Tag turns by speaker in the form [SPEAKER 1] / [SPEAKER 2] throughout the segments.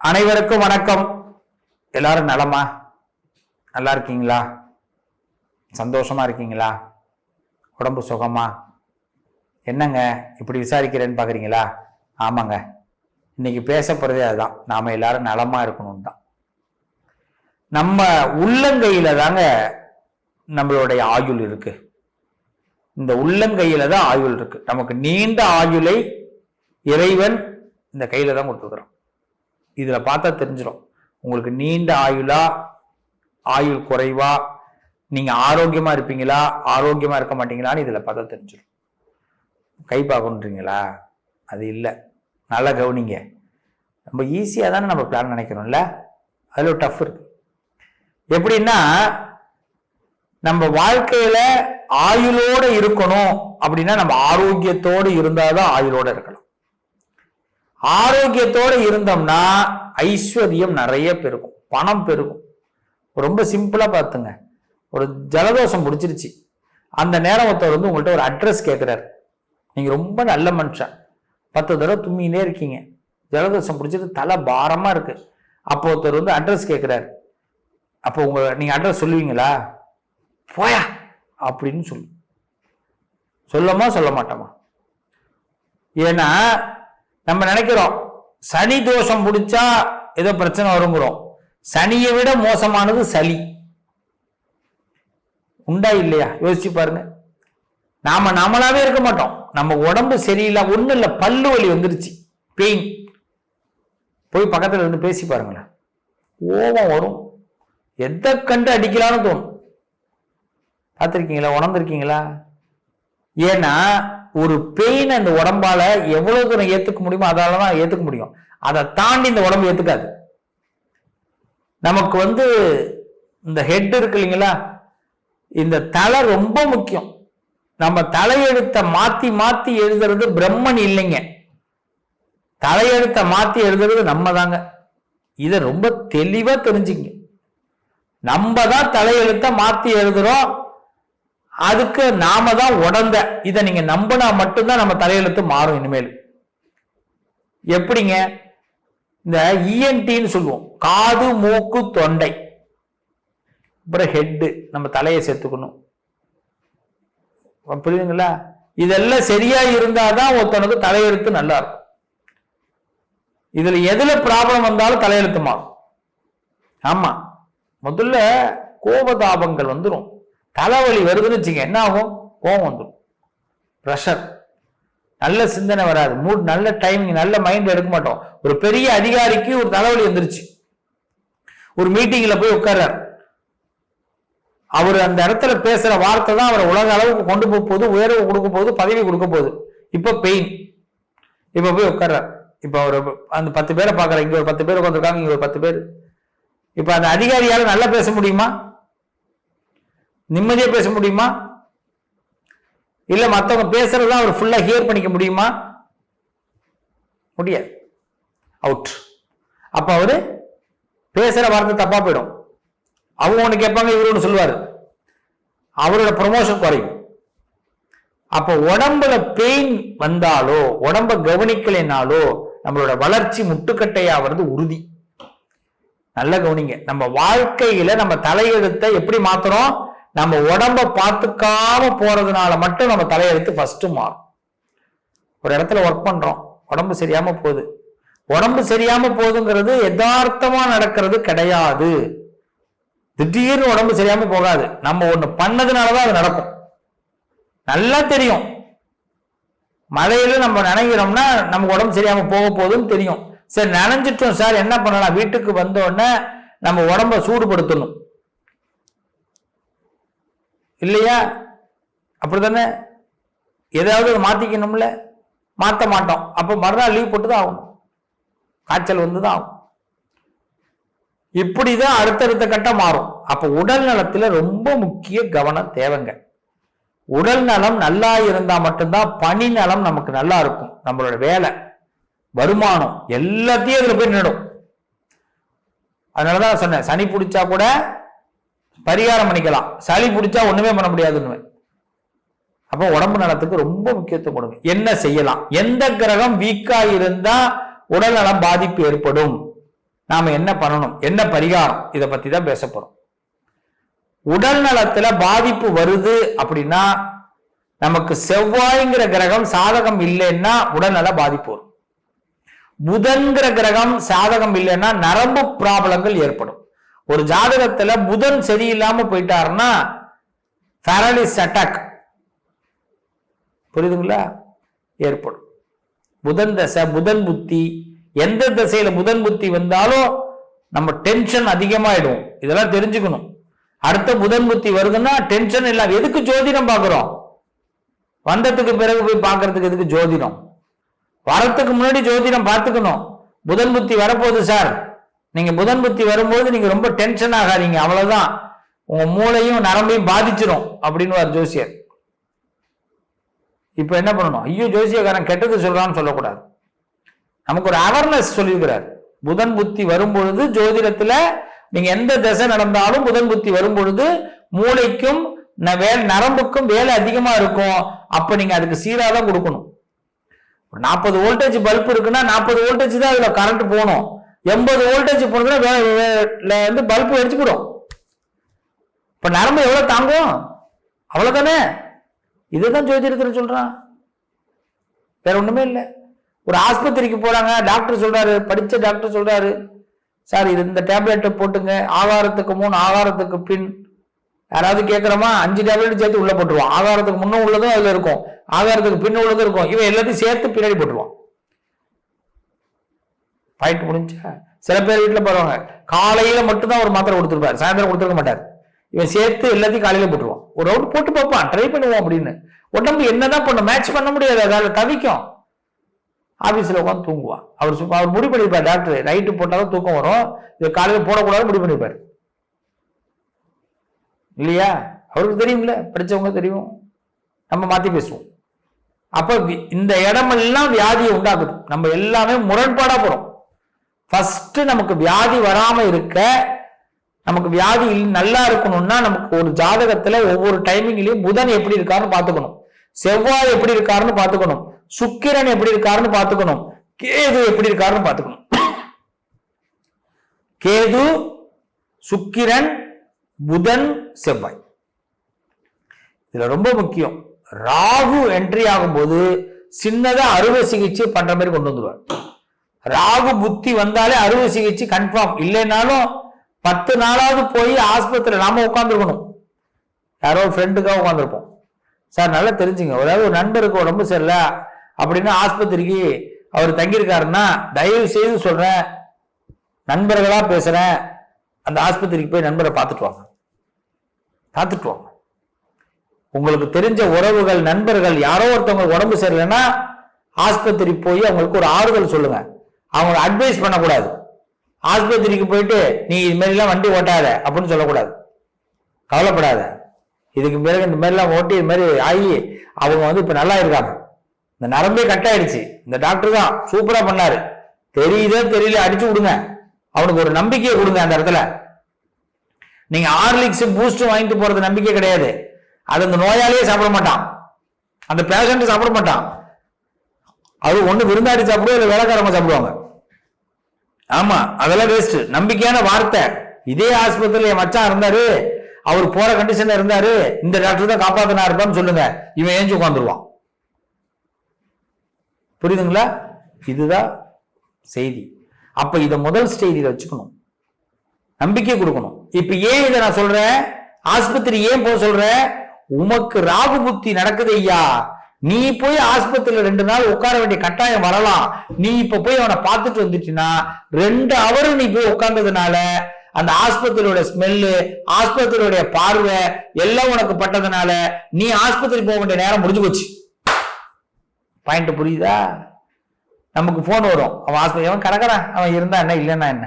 [SPEAKER 1] அனைவருக்கும் வணக்கம். எல்லாரும் நலமா? நல்லா இருக்கீங்களா? சந்தோஷமா இருக்கீங்களா? உடம்பு சுகமா? என்னங்க இப்படி விசாரிக்கிறேன்னு பாக்குறீங்களா? ஆமாங்க, இன்னைக்கு பேச போறதே அதுதான். நாம எல்லாரும் நலமா இருக்கணும் தான். நம்ம உள்ளங்கையில தாங்க நம்மளுடைய ஆயுள் இருக்கு. இந்த உள்ளங்கையில தான் ஆயுள் இருக்கு. நமக்கு நீண்ட ஆயுளை இறைவன் இந்த கையில தான் கொடுத்துக்கிறோம். இதுல பார்த்தா தெரிஞ்சிடும் உங்களுக்கு நீண்ட ஆயுளா, ஆயுள் குறைவா, நீங்க ஆரோக்கியமா இருப்பீங்களா, ஆரோக்கியமா இருக்க மாட்டீங்களான்னு இதுல பார்த்தா தெரிஞ்சிடும். கை பார்க்கணுன்றீங்களா? அது இல்லை. நல்லா கவனிங்க. ரொம்ப ஈஸியா தானே நம்ம பிளான் நினைக்கிறோம்ல, அதுல ஒரு டஃப் இருக்கு. எப்படின்னா, நம்ம வாழ்க்கையில ஆயுளோட இருக்கணும் அப்படின்னா நம்ம ஆரோக்கியத்தோடு இருந்தாதான் ஆயுளோட இருக்கலாம். ஆரோக்கியத்தோட இருந்தோம்னா ஐஸ்வர்யம் நிறைய பெருகும், பணம் பெருகும். ரொம்ப சிம்பிளா பார்த்துங்க. ஒரு ஜலதோஷம் பிடிச்சிருச்சு, அந்த நேரம் ஒருத்தர் வந்து உங்கள்கிட்ட ஒரு அட்ரஸ் கேட்கிறாரு. நீங்க ரொம்ப நல்ல மனுஷன், 10 தடவை தும்மினே இருக்கீங்க, ஜலதோஷம் பிடிச்சது, தலை பாரமா இருக்கு. அப்போ ஒருத்தர் வந்து அட்ரஸ் கேட்கிறாரு. அப்போ நீங்க அட்ரஸ் சொல்லுவீங்களா? போயா அப்படின்னு சொல்லமா சொல்ல மாட்டோமா? ஏன்னா நம்ம நினைக்கிறோம் சனி தோஷம் பிடிச்சா ஏதோ பிரச்சனை வருங்கிறோம். சனியை விட மோசமானது சளி. உண்டா இல்லையா? யோசிச்சு பாருங்க. நாமளாவே இருக்க மாட்டோம். நம்ம உடம்பு சரியில்லை, ஒண்ணு இல்லை, பல்லு வலி வந்துருச்சு, பெயின், போய் பக்கத்துல இருந்து பேசி பாருங்களேன். கோபம் வரும், எதை கண்டு அடிக்கலான்னு தோணும். பார்த்துருக்கீங்களா? உணர்ந்திருக்கீங்களா? ஏன்னா ஒரு பெயின் அந்த உடம்பால எவ்வளவு தூரம் ஏத்துக்க முடியுமோ அதாலதான் ஏத்துக்க முடியும். அதை தாண்டி இந்த உடம்பு ஏத்துக்காது. நமக்கு வந்து இந்த ஹெட் இருக்கு இல்லைங்களா, இந்த தலை ரொம்ப முக்கியம். நம்ம தலையெழுத்த மாத்தி மாத்தி எழுதுறது பிரம்மன் இல்லைங்க, தலையெழுத்த மாத்தி எழுதுறது நம்ம தாங்க. இதை ரொம்ப தெளிவா தெரிஞ்சுங்க. நம்ம தான் தலையெழுத்த மாத்தி எழுதுறோம், அதுக்கு நாம தான் உடந்த. இதை நீங்க நம்பினா மட்டும்தான் நம்ம தலையெழுத்து மாறும் இனிமேல். எப்படிங்க? இந்த இஎன்டின்னு சொல்லுவோம், காது மூக்கு தொண்டை, அப்புறம் ஹெட்டு, நம்ம தலையை சேர்த்துக்கணும். புரியுதுங்களா? இதெல்லாம் சரியா இருந்தாதான் ஒருத்தனுக்கு தலையெழுத்து நல்லா இருக்கும். இதுல எதுல ப்ராப்ளம் வந்தாலும் தலையெழுத்து மாறும். ஆமா, முதல்ல கோபதாபங்கள் வந்துடும். தலைவலி வருதுன்னு வச்சுங்க, என்ன ஆகும்? கோபம் வந்துடும், ப்ரெஷர், நல்ல சிந்தனை வராது, மூட், நல்ல டைமிங், நல்ல மைண்ட் எடுக்க மாட்டோம். ஒரு பெரிய அதிகாரிக்கு ஒரு தலைவலி வந்துருச்சு, ஒரு மீட்டிங்ல போய் உட்கார்றார். அவர் அந்த இடத்துல பேசுற வார்த்தை தான் அவரை உலக அளவுக்கு கொண்டு போக போகுது, உயர்வு கொடுக்க போகுது, பதவி கொடுக்க போகுது. இப்ப பெயின். இப்ப போய் உட்கார்றார். இப்ப அவர் அந்த 10 பேரை பாக்குற, இங்க ஒரு 10 பேர் உட்காந்துருக்காங்க, இங்க ஒரு 10 பேர். இப்ப அந்த அதிகாரியால நல்லா பேச முடியுமா? நிம்மதியா பேச முடியுமா? இல்ல மத்தவங்க பேசுறதுதான் அவர் ஃபுல்லா ஹியர் பண்ணிக்க முடியுமா? முடியாது, அவுட். அப்ப அவரு பேசுற வார்த்தை தப்பா போயிடும். அவங்க ஒண்ணு கேட்பாங்க, இவரு ஒண்ணு சொல்லுவாரு, அவரோட ப்ரமோஷன் குறையும். அப்ப உடம்புல பெயின் வந்தாலோ, உடம்ப கவனிக்கலைனாலோ நம்மளோட வளர்ச்சி முட்டுக்கட்டையாவது உறுதி. நல்ல கவனிங்க. நம்ம வாழ்க்கையில நம்ம தலையெழுத்தை எப்படி மாத்துறோம்? நம்ம உடம்ப பார்த்துக்காம போறதுனால மட்டும் நம்ம தலையெழுத்து ஃபர்ஸ்ட் மாறும். ஒரு இடத்துல ஒர்க் பண்றோம், உடம்பு சரியாம போகுது. உடம்பு சரியாம போகுதுங்கிறது யதார்த்தமா நடக்கிறது கிடையாது. திடீர்னு உடம்பு சரியாம போகாது. நம்ம ஒண்ணு பண்ணதுனாலதான் அது நடக்கும். நல்லா தெரியும். மழையில நம்ம நினைக்கிறோம்னா நமக்கு உடம்பு சரியாம போக போகுதுன்னு தெரியும். சரி, நினைஞ்சிட்டோம் சார், என்ன பண்ணலாம்? வீட்டுக்கு வந்த உடனே நம்ம உடம்ப சூடுபடுத்தணும் இல்லையா? அப்படித்தானே? ஏதாவது மாத்திக்கணும்ல, மாத்த மாட்டோம். அப்ப மறுநாள் லீவ் போட்டுதான் ஆகணும், காய்ச்சல் வந்துதான் ஆகும். இப்படிதான் அடுத்தடுத்த கட்டம் மாறும். அப்ப உடல் நலத்துல ரொம்ப முக்கிய கவனம் தேவைங்க. உடல் நலம் நல்லா இருந்தா மட்டும்தான் பணி நலம் நமக்கு நல்லா இருக்கும். நம்மளோட வேலை, வருமானம் எல்லாத்தையும் அதுல போய் நின்னுடும். அதனாலதான் சொன்னேன், சனி பிடிச்சா கூட பரிகாரம் பண்ணிக்கலாம், சளி பிடிச்சா ஒண்ணுமே பண்ண முடியாதுன்னு. அப்போ உடம்பு நலத்துக்கு ரொம்ப முக்கியத்துவம் கொடுங்க. என்ன செய்யலாம்? எந்த கிரகம் வீக்கா இருந்தா உடல் நலம் பாதிப்பு ஏற்படும்? நாம என்ன பண்ணணும், என்ன பரிகாரம், இதை பத்தி தான் பேச போறோம். உடல் நலத்துல பாதிப்பு வருது அப்படின்னா நமக்கு செவ்வாய்ங்கிற கிரகம் சாதகம் இல்லைன்னா உடல்நல பாதிப்பு வரும். புதன்கிற கிரகம் சாதகம் இல்லைன்னா நரம்பு ப்ராப்ளங்கள் ஏற்படும். ஒரு ஜாதகத்துல புதன் சரியில்லாம போயிட்டாருன்னா பேரலிஸ் அட்டாக், புரியுதுங்களா, ஏற்படும். புதன் தசை, புதன் புத்தி, எந்த திசையில புதன் புத்தி வந்தாலும் நம்ம டென்ஷன் அதிகமாயிடும். இதெல்லாம் தெரிஞ்சுக்கணும். அடுத்த புதன் புத்தி வருதுன்னா டென்ஷன் இல்லாம, எதுக்கு ஜோதிடம் பார்க்கிறோம்? வந்ததுக்கு பிறகு போய் பார்க்கறதுக்கு எதுக்கு ஜோதிடம்? வரத்துக்கு முன்னாடி ஜோதிடம் பார்த்துக்கணும். புதன் புத்தி வரப்போகுது சார், நீங்க புதன் புத்தி வரும்போது நீங்க ரொம்ப டென்ஷன் ஆகாதீங்க, அவ்வளவுதான், உங்க மூளையும் நரம்பையும் பாதிச்சிடும் அப்படின்னு ஒரு ஜோசியர். இப்ப என்ன பண்ணணும்? ஐயோ ஜோசியக்காரன் கெட்டது சொல்றான்னு சொல்லக்கூடாது. நமக்கு ஒரு அவேர்னஸ் சொல்லியிருக்கிறார். புதன் புத்தி வரும்பொழுது ஜோதிடத்துல நீங்க எந்த திசை நடந்தாலும் புதன் புத்தி வரும்பொழுது மூளைக்கும் நரம்புக்கும் வேலை அதிகமா இருக்கும். அப்ப நீங்க அதுக்கு சீராதான் கொடுக்கணும். 40 வோல்டேஜ் பல்ப் இருக்குன்னா 40 வோல்டேஜ் தான் அதுல கரண்ட் போகணும். 80 வோல்டேஜ் போனதுன்னா வந்து பல்ப் வெடிச்சுக்கிடும். இப்ப நரம்பு எவ்வளவு தாங்கும்? அவ்வளவுதானே. இதுதான் ஜோதிடத்தில் சொல்றான், வேற ஒண்ணுமே இல்லை. ஒரு ஆஸ்பத்திரிக்கு போறாங்க, டாக்டர் சொல்றாரு, படிச்ச டாக்டர் சொல்றாரு, சார் இது இந்த டேப்லெட்டை போட்டுங்க, ஆகாரத்துக்கு முன் ஆகாரத்துக்கு பின். யாராவது கேட்கிறோமா? 5 டேப்லெட் சேர்த்து உள்ள போட்டுருவான். ஆகாரத்துக்கு முன்னும் உள்ளதும் அதுல இருக்கும், ஆகாரத்துக்கு பின்ன உள்ளதும் இருக்கும். இவன் எல்லாத்தையும் சேர்த்து பின்னாடி போட்டுருவான். பாயிண்ட் முடிஞ்சா? சில பேர் வீட்டுல போறவங்க காலையில மட்டும்தான் ஒரு மாத்திரை கொடுத்துருப்பாரு, சாயந்தரம் கொடுத்துருக்க மாட்டார். இவன் சேர்த்து எல்லாத்தையும் காலையில போட்டுருவான். ஒரு ரவுண்ட் போட்டு பார்ப்பான், ட்ரை பண்ணுவான் அப்படின்னு. உடம்பு என்னதான் பண்ணும், மேட்ச் பண்ண முடியாது, அதால தவிக்கும். ஆபீஸ்ல உட்காந்து தூங்குவான். அவர் முடிவு பண்ணிருப்பார் டாக்டர், நைட்டு போட்டாலும் தூக்கம் வரும், இது காலையில போடக்கூடாது முடிவு பண்ணிருப்பாரு இல்லையா? அவருக்கு தெரியும்ல, படிச்சவங்க தெரியும், நம்ம மாத்தி பேசுவோம். அப்ப இந்த இடமெல்லாம் வியாதியை உண்டாக்குது. நம்ம எல்லாமே முரண்பாடா போறோம். ஃபர்ஸ்ட் நமக்கு வியாதி வராம இருக்க, நமக்கு வியாதி நல்லா இருக்கணும்னா நமக்கு ஒரு ஜாதகத்துல ஒவ்வொரு டைமிங்லயும் புதன் எப்படி இருக்காருன்னு பாத்துக்கணும், செவ்வாய் எப்படி இருக்காருன்னு பாத்துக்கணும், சுக்கிரன் எப்படி இருக்காருன்னு பாத்துக்கணும், கேது எப்படி இருக்காருன்னு பாத்துக்கணும். கேது, சுக்கிரன், புதன், செவ்வாய். இதுல ரொம்ப முக்கியம், ராகு என்ட்ரி ஆகும்போது சின்னதா அறுவை சிகிச்சை பண்ற மாதிரி கொண்டு வந்துருவார். ராகு புத்தி வந்தாலே அறுவை சிகிச்சை கன்ஃபார்ம். இல்லைனாலும் 10 நாளாவது போய் ஆஸ்பத்திரியில் நாம உட்காந்துருக்கணும். யாரோ ஃப்ரெண்டுக்காக உட்காந்துருப்போம். சார் நல்லா தெரிஞ்சுங்க, ஒரு நண்பருக்கு உடம்பு சரியில்லை அப்படின்னு ஆஸ்பத்திரிக்கு அவர் தங்கியிருக்காருன்னா தயவு செய்து சொல்றேன், நண்பர்களா பேசுறேன், அந்த ஆஸ்பத்திரிக்கு போய் நண்பரை பார்த்துட்டு வாங்க. உங்களுக்கு தெரிஞ்ச உறவுகள், நண்பர்கள் யாரோ ஒருத்தவங்க உடம்பு சரியில்லைன்னா ஆஸ்பத்திரி போய் அவங்களுக்கு ஒரு ஆறுதல் சொல்லுங்க. அவங்களை அட்வைஸ் பண்ணக்கூடாது. ஆஸ்பத்திரிக்கு போயிட்டு நீ இது மாதிரிலாம் வண்டி ஓட்டாத அப்படின்னு சொல்லக்கூடாது. கவலைப்படாத, இதுக்கு பிறகு இந்த மாதிரிலாம் ஓட்டி இது மாதிரி ஆகி அவங்க வந்து இப்ப நல்லா இருக்காங்க, இந்த நரம்பே கட் ஆயிடுச்சு, இந்த டாக்டர் தான் சூப்பரா பண்ணாரு, தெரியுதோ தெரியல அடிச்சு விடுங்க, அவனுக்கு ஒரு நம்பிக்கையை கொடுங்க. அந்த இடத்துல நீங்க ஹார்லிக்ஸ் பூஸ்ட் வாங்கிட்டு போறது நம்பிக்கை கிடையாது. அது அந்த நோயாளியே சாப்பிட மாட்டான், அந்த பேஷண்ட் சாப்பிட மாட்டான். அது ஒண்ணு விருந்தாடி சாப்பிடுவோம், இல்ல வேலைக்காரங்க சாப்பிடுவாங்க. ஆமா, அதெல்லாம் வேஸ்ட். நம்பிக்கையான வார்த்தை. இதே ஆஸ்பத்திரியில் என் மச்சான் இருந்தாரு, அவர் போற கண்டிஷன்ல இருந்தாரு, இந்த டாக்டர் தான் காப்பாத்தினா இருப்பான்னு சொல்லுங்க, இவன் ஏஞ்சி உட்காந்துருவான். புரியுதுங்களா? இதுதான் செய்தி. அப்ப இத முதல் ஸ்டேஜில் வச்சுக்கணும், நம்பிக்கை கொடுக்கணும். இப்ப ஏன் இதை நான் சொல்றேன், ஆஸ்பத்திரி ஏன் போக சொல்றேன்? உமக்கு ராகு புத்தி நடக்குது ஐயா, நீ போய் ஆஸ்பத்திரியில 2 நாள் உட்கார வேண்டிய கட்டாயம் வரலாம். நீ இப்ப போய் அவனை பார்த்துட்டு வந்துட்டீங்கன்னா 2 ஹவர் நீ போய் உட்கார்ந்ததுனால அந்த ஆஸ்பத்திரியோட ஸ்மெல்லு, ஆஸ்பத்திரியோட பார்வை எல்லாம் உனக்கு பட்டதுனால நீ ஆஸ்பத்திரி போக வேண்டிய நேரம் முடிஞ்சு போச்சு. பாயிண்ட் புரியுதா? நமக்கு போன் வரும், அவன் ஆஸ்பத்திரி, அவன் கிடக்குறான், அவன் இருந்தா என்ன இல்லைன்னா என்ன,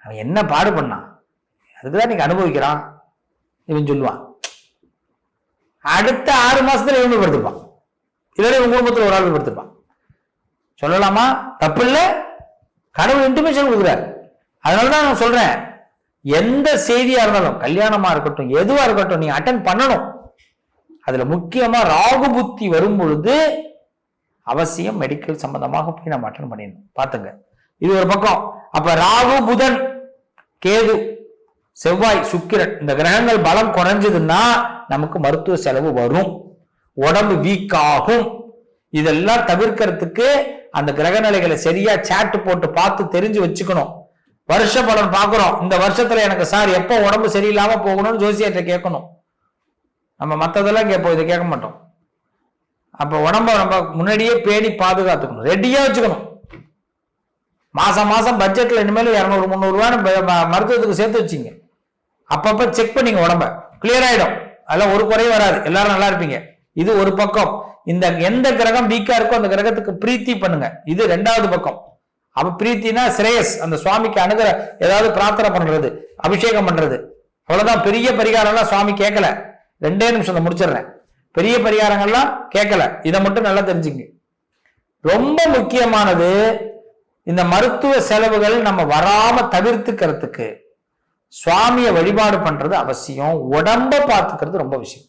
[SPEAKER 1] அவன் என்ன பாடு பண்ணான், அதுக்குதான் நீங்க அனுபவிக்கிறான் இவன் சொல்லுவான். அடுத்த 6 மாசத்துல இவங்க படுத்திருப்பான், இல்லைன்னா இவங்க குடும்பத்தில் ஒரு ஆள் படுத்திருப்பான். சொல்லலாமா? தப்பு இல்லை, கடவுள் இன்டிமேஷன் கொடுக்குறாரு. அதனாலதான் நான் சொல்றேன், எந்த செய்தியா இருந்தாலும், கல்யாணமா இருக்கட்டும், எதுவா இருக்கட்டும், நீ அட்டன் பண்ணணும். அதுல முக்கியமா ராகு புத்தி வரும் பொழுது அவசியம் மெடிக்கல் சம்பந்தமாக போய் நம்ம அட்டன் பண்ணிடணும். பாத்துங்க, இது ஒரு பக்கம். அப்ப ராகு, புதன், கேது, செவ்வாய், சுக்கிரன் இந்த கிரகங்கள் பலம் குறைஞ்சதுன்னா நமக்கு மருத்துவ செலவு வரும், உடம்பு வீக் ஆகும். இதெல்லாம் தவிர்க்கிறதுக்கு அந்த கிரக நிலைகளை சரியா சாட்டு போட்டு பார்த்து தெரிஞ்சு வச்சுக்கணும். வருஷ பலன் பார்க்கிறோம், இந்த வருஷத்துல எனக்கு சார் எப்போ உடம்பு சரியில்லாம போகணும்னு ஜோசியத்தை கேட்கணும். நம்ம மற்றதெல்லாம் கேட்போம், இதை கேட்க மாட்டோம். அப்ப உடம்ப நம்ம முன்னாடியே பேணி பாதுகாத்துக்கணும், ரெடியா வச்சுக்கணும். மாசம் மாசம் பட்ஜெட்ல இனிமேல் 200-300 ரூபாய் மருத்துவத்துக்கு சேர்த்து வச்சிங்க. அப்பப்ப செக் பண்ணிங்க, உடம்ப கிளியர் ஆயிடும். அதெல்லாம் ஒரு குறையும் வராது, எல்லாரும் நல்லா இருப்பீங்க. இது ஒரு பக்கம். இந்த எந்த கிரகம் வீக்கா இருக்கோ அந்த கிரகத்துக்கு பிரீத்தி பண்ணுங்க, இது 2வது பக்கம். அப்ப பிரீத்தினா ஸ்ரேயஸ், அந்த சுவாமிக்கு அணுகிற ஏதாவது பிரார்த்தனை பண்றது, அபிஷேகம் பண்றது, அவ்வளவுதான். பெரிய பரிகாரம்லாம் சுவாமி கேட்கல. 2 நிமிஷம் முடிச்சிடுறேன். பெரிய பரிகாரங்கள்லாம் கேட்கல, இதை மட்டும் நல்லா தெரிஞ்சுங்க. ரொம்ப முக்கியமானது இந்த மருத்துவ செலவுகள் நம்ம வராம தவிர்த்துக்கிறதுக்கு சுவாமியை வழிபாடு பண்றது அவசியம். உடம்ப பார்த்துக்கிறது ரொம்ப விஷயம்.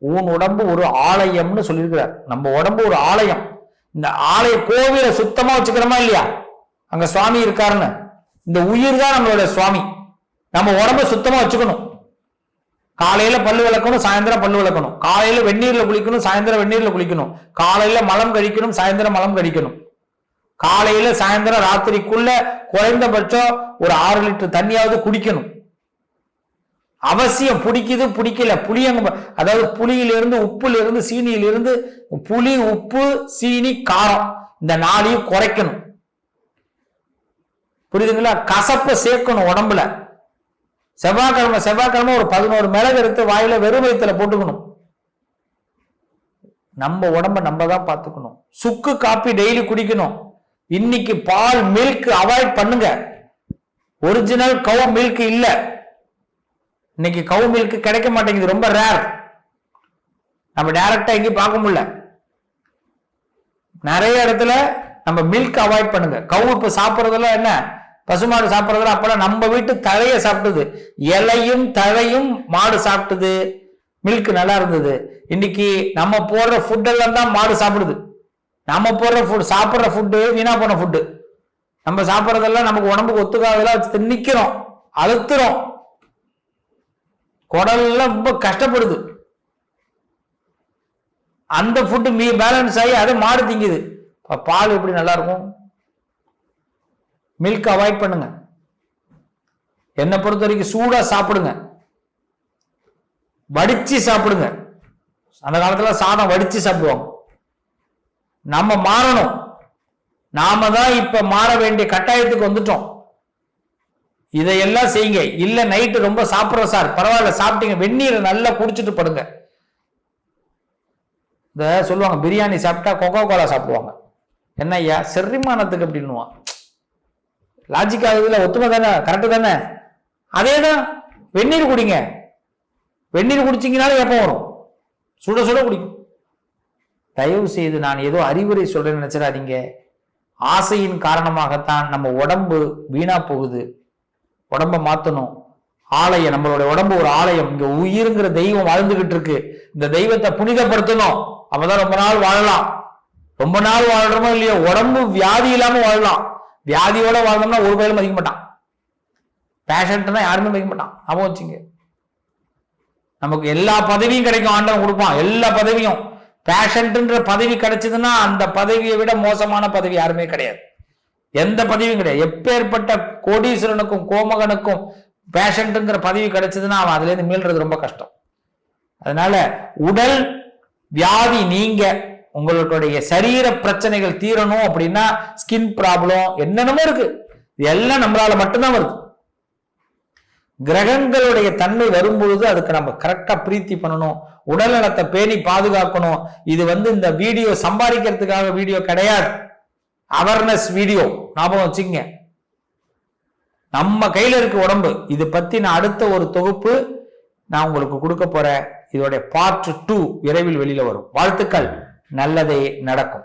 [SPEAKER 1] உன் உடம்பு ஒரு ஆலயம்னு சொல்லியிருக்கிறார். நம்ம உடம்பு ஒரு ஆலயம். இந்த ஆலய கோவிலை சுத்தமா வச்சுக்கிறோமா இல்லையா? அங்க சுவாமி இருக்காருன்னு. இந்த உயிர் தான் நம்மளோட சுவாமி. நம்ம உடம்ப சுத்தமா வச்சுக்கணும். காலையில பல்லு விளக்கணும், சாயந்தரம் பல்லு விளக்கணும். காலையில வெந்நீர்ல குளிக்கணும், சாயந்தரம் வெந்நீர்ல குளிக்கணும். காலையில மலம் கழிக்கணும், சாயந்தரம் மலம் கழிக்கணும். காலையில சாயந்தரம் ராத்திரிக்குள்ள குறைந்தபட்சம் ஒரு 6 லிட்டர் தண்ணியாவது குடிக்கணும். அவசியம். பிடிக்குது பிடிக்கல, புளியங்க, அதாவது புளியிலிருந்து, உப்புல இருந்து, சீனியிலிருந்து, புளி, உப்பு, சீனி, காரம் இந்த 4ஐயும் குறைக்கணும். புரியுதுங்களா? கசப்பை சேர்க்கணும் உடம்புல. செவ்வாய்க்கிழமை ஒரு 11 மிளகு எடுத்து வாயில வெறும் வயிற்றுல போட்டுக்கணும். நம்ம உடம்ப நம்ம தான் பார்த்துக்கணும். சுக்கு காப்பி டெய்லி குடிக்கணும். இன்னைக்கு பால், மில்க் அவாய்ட் பண்ணுங்க. ஒரிஜினல் கவு மில்க் இல்ல, இன்னைக்கு கவு மில்க் கிடைக்க மாட்டேங்குது, ரொம்ப ரேர். நம்ம டைரக்டா எங்கேயும் பார்க்க முடியல. நிறைய இடத்துல நம்ம மில்க் அவாய்ட் பண்ணுங்க. கவு இப்ப சாப்பிட்றதெல்லாம் என்ன, பசுமாடு சாப்பிட்றதுல அப்பெல்லாம் நம்ம வீட்டு தழைய சாப்பிட்டது, இலையும் தழையும் மாடு சாப்பிட்டது, மில்க் நல்லா இருந்தது. இன்னைக்கு நம்ம போடுற ஃபுட் எல்லாம் தான் மாடு சாப்பிடுது. நம்ம போடுற ஃபுட், சாப்பிட்ற ஃபுட்டு வீணா போன ஃபுட்டு. நம்ம சாப்பிட்றதெல்லாம் நமக்கு உடம்புக்கு ஒத்துக்காதெல்லாம் வச்சு திணிக்கிறோம், அழுத்துறோம். குடல்லாம் ரொம்ப கஷ்டப்படுது. அந்த ஃபுட்டு பேலன்ஸ் ஆகி அதை மாடு திங்குது. பால் எப்படி நல்லா இருக்கும்? மில்க் அவாய்ட் பண்ணுங்க. என்னை பொறுத்த வரைக்கும் சூடா சாப்பிடுங்க, வடிச்சு சாப்பிடுங்க. அந்த காலத்துல சாதம் வடிச்சு சாப்பிடுவாங்க. நம்ம மாறணும். நாம தான் இப்ப மாற வேண்டிய கட்டாயத்துக்கு வந்துட்டோம். இதையெல்லாம் செய்யுங்க. இல்ல நைட்டு ரொம்ப சாப்பிடுறோம் சார், பரவாயில்ல சாப்பிட்டீங்க, வெந்நீரை நல்லா குடிச்சிட்டு படுங்க. இந்த சொல்லுவாங்க பிரியாணி சாப்பிட்டா கொக்கோ கோலா சாப்பிடுவாங்க. என்ன ஐயா செரிமானத்துக்கு அப்படின்னுவான். லாஜிக் ஆகுதுல, ஒத்துமை தானே, கரெக்டு தானே? அதே தான் வெந்நீர் குடிங்க. வெந்நீர் குடிச்சிங்கனாலும் எப்போ வரும்? சுட சுட குடிக்கும். தயவு செய்து நான் ஏதோ அறிவுரை சொல்றேன்னு நினைச்சிடாதீங்க. ஆசையின் காரணமாகத்தான் நம்ம உடம்பு வீணா போகுது. உடம்ப மாத்தணும். ஆலயம், நம்மளுடைய உடம்பு ஒரு ஆலயம். இங்க உயிருங்கிற தெய்வம் வாழ்ந்துகிட்டு இருக்கு. இந்த தெய்வத்தை புனிதப்படுத்தணும். அப்பதான் ரொம்ப நாள் வாழலாம். ரொம்ப நாள் வாழ்றோமோ இல்லையோ, உடம்பு வியாதி இல்லாம வாழலாம். வியாதியோட வாழ்ந்தோம்னா ஒரு பயிலும் மதிக்க மாட்டான். பேஷண்ட்னா யாருமே மதிக்க மாட்டான். ஞாபகம் வச்சுங்க. நமக்கு எல்லா பதவியும் கிடைக்கும், ஆண்டவன் கொடுப்பான் எல்லா பதவியும். பேஷண்ட்ன்ற பதவி கிடைச்சதுன்னா அந்த பதவியை விட மோசமான பதவி யாருமே கிடையாது. எந்த பதவியும் கிடையாது. எப்பேற்பட்ட கோடீஸ்வரனுக்கும் கோமகனுக்கும் பேஷண்ட்ங்கிற பதவி கிடைச்சதுன்னா அவன் அதுல இருந்து மீள்றது ரொம்ப கஷ்டம். அதனால உடல் வியாதி நீங்க, உங்களுடைய சரீர பிரச்சனைகள் தீரணும் அப்படின்னா ஸ்கின் ப்ராப்ளம் என்னென்னமோ இருக்கு, எல்லாம் நம்மளால மட்டும்தான் வருது. கிரகங்களுடைய தன்மை வரும்பொழுது அதுக்கு நம்ம கரெக்டா பிரீத்தி பண்ணணும். உடல் நலத்தை பேணி பாதுகாக்கணும். இது இந்த வீடியோ சம்பாதிக்கிறதுக்காக வீடியோ கிடையாது, அவேர்னஸ் வீடியோ. ஞாபகம் வச்சுங்க. நம்ம கையில இருக்க உடம்பு. இது பத்தி நான் அடுத்த ஒரு தொகுப்பு நான் உங்களுக்கு கொடுக்க போறேன். இதோட பார்ட் 2 விரைவில் வெளியில வரும். வாழ்த்துக்கள். நல்லதே நடக்கும்.